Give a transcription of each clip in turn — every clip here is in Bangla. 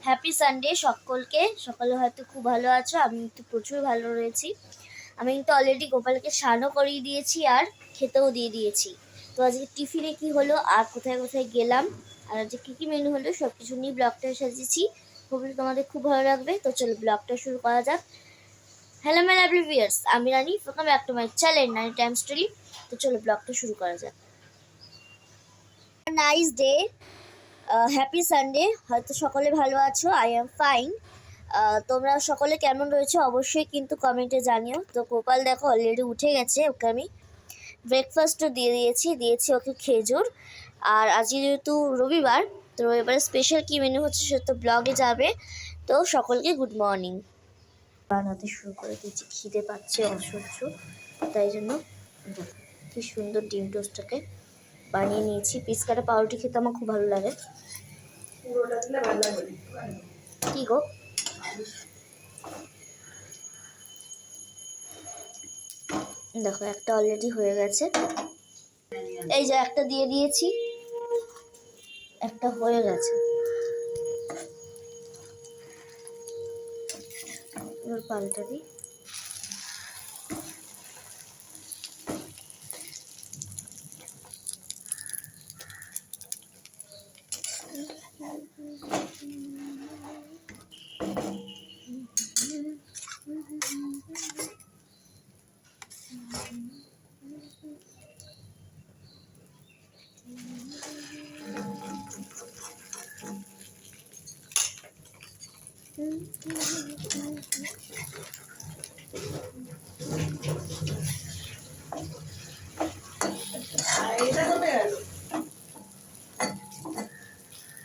হ্যাপি সানডে সকলকে। সকালে হয়তো খুব ভালো আছো, আমি কিন্তু প্রচুর ভালো রয়েছি। আমি কিন্তু অলরেডি গোপালকে স্নানও করিয়ে দিয়েছি আর খেতেও দিয়ে দিয়েছি। তো আজকে টিফিনে কি হলো আর কোথায় কোথায় গেলাম আর আজকে কী মেনু হলো সব কিছু নিয়ে ব্লগটা সাজিয়েছি। হোপফুলি তোমাদের খুব ভালো লাগবে। তো চলো ব্লগটা শুরু করা যাক। হ্যালো মাই লাভলি ভিউয়ার্স, আমি Rani, welcome back to my channel Rani time story. তো চলো ব্লগটা শুরু করা যাক। Nice day, happy Sunday. হয়তো সকলে ভালো আছো, আই এম ফাইন। তোমরা সকলে কেমন রয়েছে অবশ্যই কিন্তু কমেন্টে জানিও। তো গোপাল দেখো অলরেডি উঠে গেছে, ওকে আমি ব্রেকফাস্টও দিয়েছি ওকে খেজুর। আর আজকে যেহেতু রবিবার, তো রবিবারের স্পেশাল কী মেনু হচ্ছে সে তো ব্লগে যাবে। তো সকলকে গুড মর্নিং। বানাতে শুরু করে দিয়েছি, খিদে পাচ্ছে অসহ্য, তাই জন্য কি সুন্দর ডিম টোস্টটাকে বানিয়ে নিয়েছি। পিস কাটা পাউরুটি খেতে আমার খুব ভালো লাগে। কি গো, দেখো একটা অলরেডি হয়ে গেছে, এই যে একটা দিয়ে দিয়েছি, একটা হয়ে গেছে। এবার পাল্টা দিই।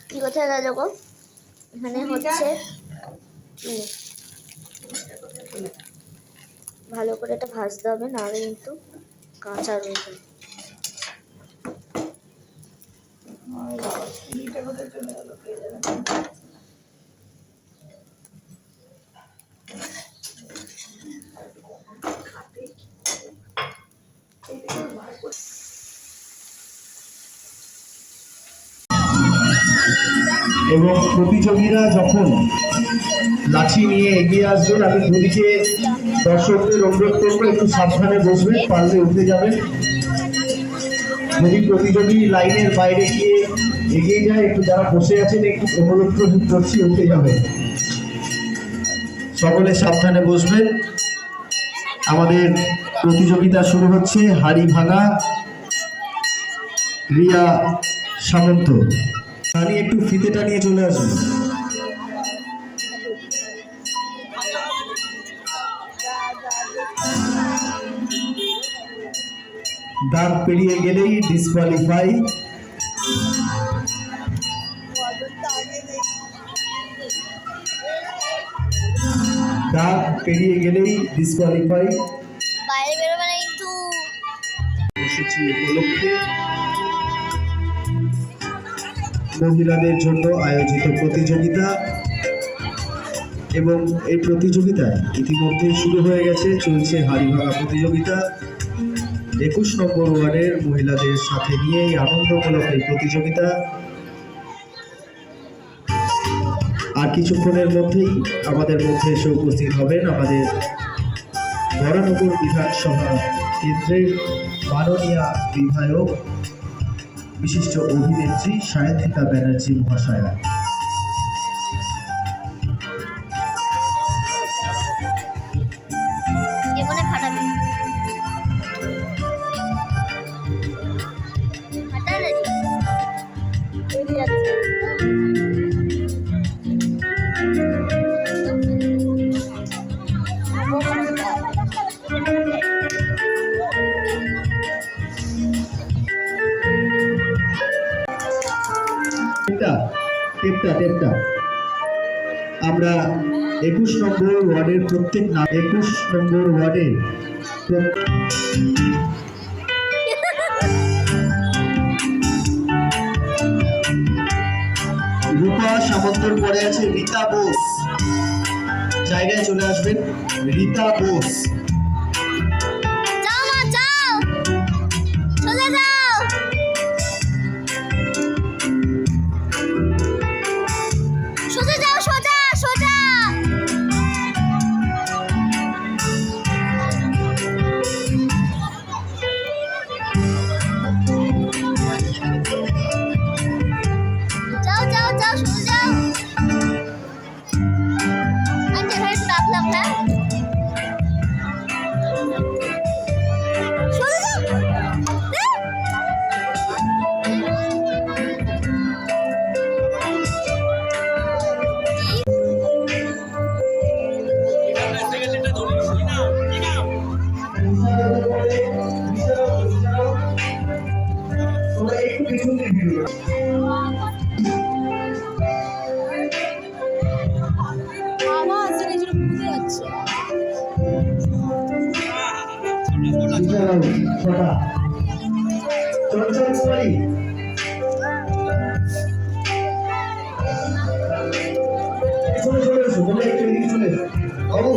কি কোথায় গেল গো? এখানে হচ্ছে ভালো করে এটা ভাজতে হবে, নাহলে কিন্তু কাঁচা রয়ে যাবে। এবং প্রতিযোগীরা যখন লাঠি নিয়ে এগিয়ে আসবেন, আমি দুদিকে দর্শকদের অনুরোধ করবো একটু সাবধানে বসবেন, পারলে উঠে যাবেন। যদি প্রতিযোগী লাইনের বাইরে গিয়ে এগিয়ে যায়, একটু যারা বসে আছেন একটু অনুরোধ করছি উঠে যাবেন। সকলে সাবধানে বসবেন। আমাদের প্রতিযোগিতা শুরু হচ্ছে। হাড়ি ভাঙা, রিয়া সামন্ত। আমি একটু ফিতেটা নিয়ে চলে আসবো। দাগ পেরিয়ে গেলেই ডিসকোয়ালিফাই। দাগ পেরিয়ে গেলেই ডিসকোয়ালিফাই। বাইরে বেরোবে না কিন্তু। বসেছি উপলক্ষে মহিলাদের জন্য আয়োজিত প্রতিযোগিতা, এবং এই প্রতিযোগিতায় ইতিমধ্যে শুরু হয়ে গেছে, চলছে হাড়ি ভাঙা প্রতিযোগিতা। 21 নম্বর ওয়ার্ডের মহিলাদের সাথে নিয়ে এই আনন্দমূলক এই প্রতিযোগিতা। আর কিছুক্ষণের মধ্যেই আমাদের মধ্যে এসে উপস্থিত হবেন আমাদের বরানগর বিধানসভা কেন্দ্রের মাননীয় বিধায়ক বিশিষ্ট অভিনেত্রী সায়ন্তিকা ব্যানার্জি মহাশয়া। টেপটা আমরা 21 নম্বর ওয়ার্ডের প্রত্যেক 21 নম্বর ওয়ার্ডের রূপা সামন্তর পরে আছে রীতা বোস। জায়গায় চলে আসবেন রীতা বোস। সোজা যাও। দাঁড়াও ছটা চঞ্চল কুমারী চলে চলে এসো বলে একটু এদিকে চলে এসো বাবু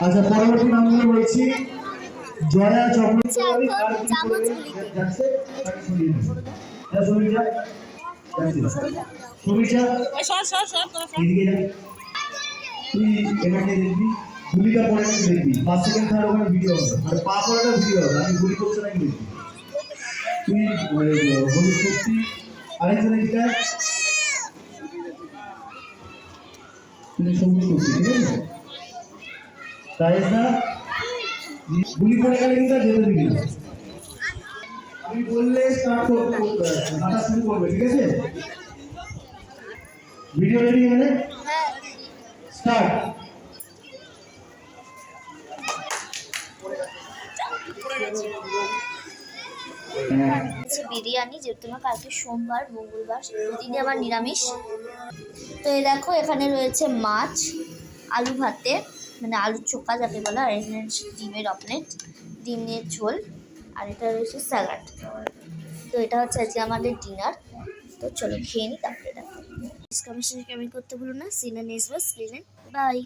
আচ্ছা পরবর্তী নামগুলো বলছি জয়া চক্রবর্তী আর যাচ্ছে সমীচা এদিকে যা তুই এখানে দেখবি গুলিটা পরে দেখবি 5 সেকেন্ড থার্ড ওখানে ভিডিও হবে আর পা পড়াটা ভিডিও হবে আমি গুলি করছে নাকি দেখবি তুই হলুদ সত্যি আরেকজনের দিকে তুমি সবুজ করছি ঠিক আছে তাই না গুলি করে গেলে কিন্তু যেতে দিবি না আমি বললে স্টার্ট করতে কাটা শুরু করবে ঠিক আছে ভিডিও রেডি মানে স্টার্ট বিরিয়ানি যেহেতু তোমার কালকে সোমবার মঙ্গলবার দুদিনে আমার নিরামিষ তো এই দেখো এখানে রয়েছে মাছ আলু ভাতে মানে আলুর চোখা যাকে বলা আর এখানে ডিমের অমলেট ডিমের ঝোল আর এটা রয়েছে স্যালাড তো এটা হচ্ছে আজকে আমাদের ডিনার তো চলো খেয়ে নিই তারপরে দেখো কমেন্ট করতে ভুলো না সিনা নেক্সট বাই